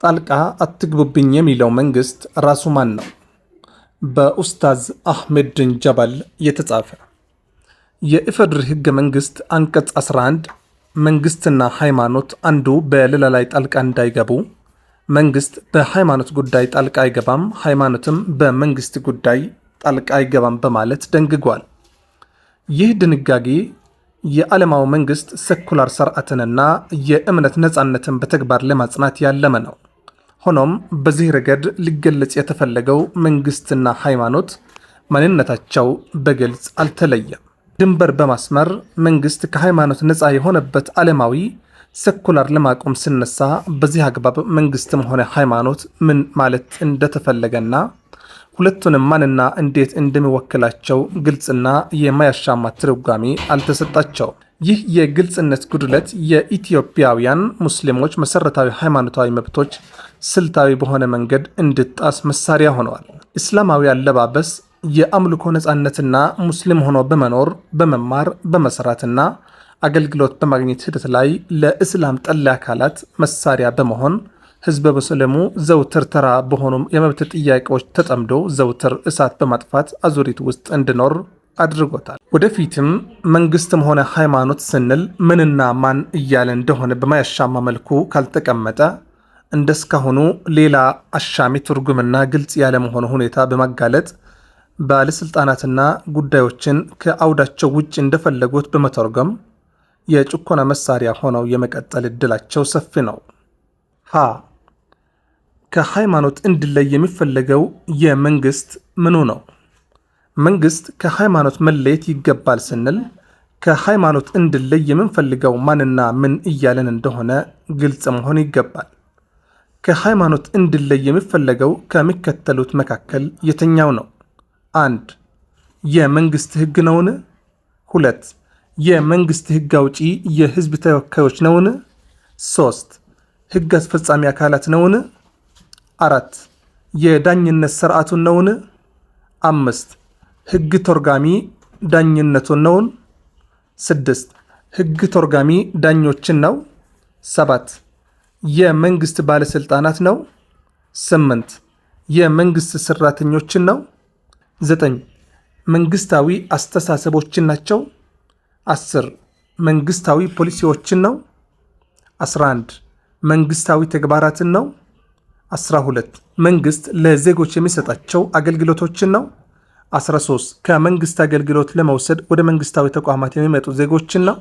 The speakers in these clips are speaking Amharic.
ጣልቃ አትግቡብኝ የሚለው መንግስት ራሱ ማን ነው? በኡስታዝ አህመዲን ጀበል የተጻፈ። የኢፌዴሪ ህገ መንግስት አንቀጽ 11 መንግስትና ሃይማኖት አንዱ በሌላ ላይ ጣልቃ እንዳይገቡ፣ መንግስት በሃይማኖት ጉዳይ ጣልቃ አይገባም፣ ሃይማኖትም በመንግስት ጉዳይ ጣልቃ አይገባም በማለት ደንግጓል። ይህ ድንጋጌ የዓለማው መንግስት ሴኩላር ስርዓትንና የእምነት ነፃነትን በተግባር ለማጽናት ያለመ ነው። ሆኖም በዚህ ረገድ ሊገለጽ የተፈለገው መንግስትና ሃይማኖት ማንነታቸው በግልጽ አልተለየም። ድንበር በማስመር መንግስት ከሃይማኖት ነፃ የሆነበት ዓለማዊ ሴኩላር ለማቆም ሲነሳ በዚህ አግባብ መንግስትም ሆነ ሃይማኖት ምን ማለት እንደተፈለገና ሁለቱንም ማንና እንዴት እንደሚወክላቸው ግልጽና የማያሻማ ትርጓሜ አልተሰጣቸውም። ይህ የግልጽነት ጉድለት የኢትዮጵያውያን ሙስሊሞች መሰረታዊ ሃይማኖታዊ መብቶች ስልታዊ በሆነ መንገድ እንዲጣስ መሳሪያ ሆነዋል። እስላማዊ አለባበስ የአምልኮ ነፃነትና ሙስሊም ሆኖ በመኖር በመማር በመስራትና አገልግሎት በማግኘት ሂደት ላይ ለእስላም ጠል አካላት መሳሪያ በመሆን ህዝበ ሙስሊሙ ዘውትር ተራ በሆኑ የመብት ጥያቄዎች ተጠምዶ ዘውትር እሳት በማጥፋት አዙሪት ውስጥ እንዲኖር አድርጎታል። ወደፊትም መንግስትም ሆነ ሃይማኖት ስንል ምንና ማን እያለ እንደሆነ በማያሻማ መልኩ ካልተቀመጠ እንደስካሁኑ ሌላ አሻሚ ትርጉምና ግልጽ ያለመሆኑ ሁኔታ በማጋለጥ ባለስልጣናትና ጉዳዮችን ከአውዳቸው ውጭ እንደፈለጉት በመተርጎም የጭኮና መሳሪያ ሆነው የመቀጠል እድላቸው ሰፊ ነው። ከሃይማኖት እንዲለይ የሚፈለገው የመንግስት ምኑ ነው? መንግስት ከሃይማኖት መለየት ይገባል ስንል ከሃይማኖት እንዲለይ የምንፈልገው ማንና ምን እያለን እንደሆነ ግልጽ መሆን ይገባል። ከሃይማኖት እንዲለይ የሚፈለገው ከሚከተሉት መካከል የትኛው ነው? 1. የመንግስት ህግ ነውን? 2. የመንግስት ህግ አውጪ የህዝብ ተወካዮች ነውን? 3. ህግ አስፈጻሚ አካላት ነውን? 4. የዳኝነት ስርዓቱን ነውን? 5. ህግ ተርጓሚ ዳኝነቱን ነውን? 6. ህግ ተርጓሚ ዳኞችን ነው? 7. የመንግስት ባለስልጣናት ነው? 8. የመንግስት ሰራተኞችን ነው? 9. መንግስታዊ አስተሳሰቦችን ናቸው? 10. መንግስታዊ ፖሊሲዎችን ነው? 11. መንግስታዊ ተግባራትን ነው? 12. መንግስት ለዜጎች የሚሰጣቸው አገልግሎቶችን ነው? 13. ከመንግስት አገልግሎት ለመውሰድ ወደ መንግስታዊ ተቋማት የሚመጡ ዜጎችን ነው?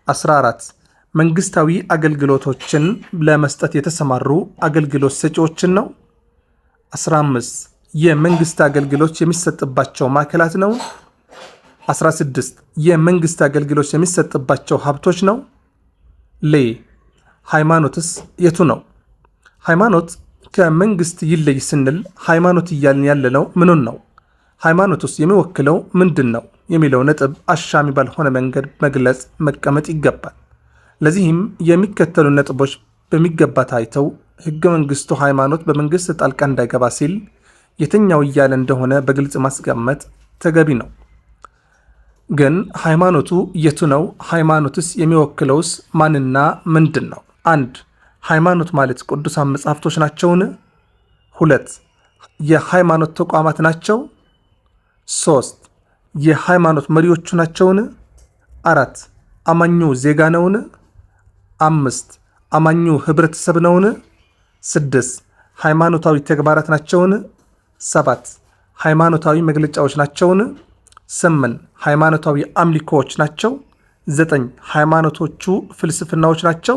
14. መንግስታዊ አገልግሎቶችን ለመስጠት የተሰማሩ አገልግሎት ሰጪዎችን ነው? 15. የመንግስት አገልግሎት የሚሰጥባቸው ማዕከላት ነው? 16. የመንግስት አገልግሎት የሚሰጥባቸው ሀብቶች ነው? ሃይማኖትስ የቱ ነው? ሃይማኖት ከመንግስት ይለይ ስንል ሃይማኖት እያልን ያለነው ምኑን ነው? ሃይማኖትስ የሚወክለው ምንድን ነው የሚለው ነጥብ አሻሚ ባልሆነ መንገድ መግለጽ መቀመጥ ይገባል። ለዚህም የሚከተሉ ነጥቦች በሚገባ ታይተው ህገ መንግስቱ ሃይማኖት በመንግስት ጣልቃ እንዳይገባ ሲል የትኛው እያለ እንደሆነ በግልጽ ማስቀመጥ ተገቢ ነው። ግን ሃይማኖቱ የቱ ነው? ሃይማኖትስ የሚወክለውስ ማንና ምንድን ነው? 1. ሃይማኖት ማለት ቅዱሳን መጻሕፍቶች ናቸውን? 2. የሃይማኖት ተቋማት ናቸው? 3. የሃይማኖት መሪዎቹ ናቸውን? 4. አማኙ ዜጋ ነውን? 5. አማኙ ህብረተሰብ ነውን? 6. ሃይማኖታዊ ተግባራት ናቸውን? 7. ሃይማኖታዊ መግለጫዎች ናቸውን? 8. ሃይማኖታዊ አምልኮዎች ናቸው? 9. ሃይማኖቶቹ ፍልስፍናዎች ናቸው?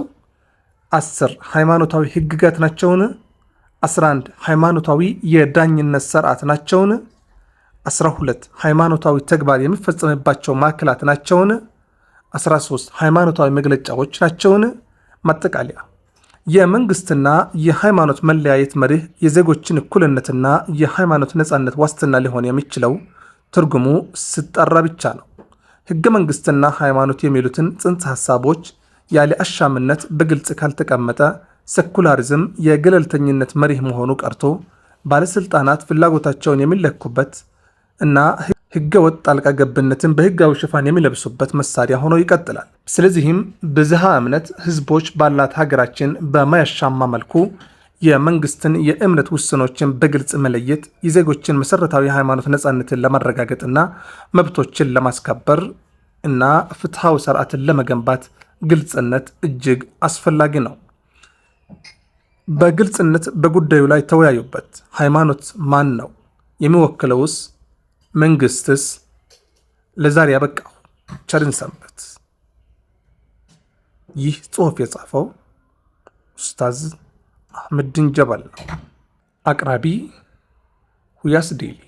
10. ሃይማኖታዊ ህግጋት ናቸውን? 11. ሃይማኖታዊ የዳኝነት ስርዓት ናቸውን? 12. ሃይማኖታዊ ተግባር የሚፈጸምባቸው ማዕከላት ናቸውን? 13. ሃይማኖታዊ መግለጫዎች ናቸውን? ማጠቃለያ፣ የመንግስትና የሃይማኖት መለያየት መርህ የዜጎችን እኩልነትና የሃይማኖት ነፃነት ዋስትና ሊሆን የሚችለው ትርጉሙ ሲጠራ ብቻ ነው። ህገ መንግስትና ሃይማኖት የሚሉትን ጽንሰ ሐሳቦች ያለ አሻምነት በግልጽ ካልተቀመጠ ሴኩላሪዝም የገለልተኝነት መሪህ መሆኑ ቀርቶ ባለስልጣናት ፍላጎታቸውን የሚለኩበት እና ህገወጥ ጣልቃ ገብነትን በህጋዊ ሽፋን የሚለብሱበት መሳሪያ ሆኖ ይቀጥላል። ስለዚህም ብዝሃ እምነት ህዝቦች ባላት ሀገራችን በማያሻማ መልኩ የመንግስትን የእምነት ውስኖችን በግልጽ መለየት የዜጎችን መሰረታዊ ሃይማኖት ነጻነትን ለማረጋገጥና መብቶችን ለማስከበር እና ፍትሐዊ ስርዓትን ለመገንባት ግልጽነት እጅግ አስፈላጊ ነው። በግልጽነት በጉዳዩ ላይ ተወያዩበት። ሃይማኖት ማን ነው? የሚወክለውስ መንግስትስ? ለዛሬ ያበቃው። ቸርን ሰንበት። ይህ ጽሑፍ የጻፈው ኡስታዝ አህመዲን ጀበል ነው። አቅራቢ ሁያስ ዴሊ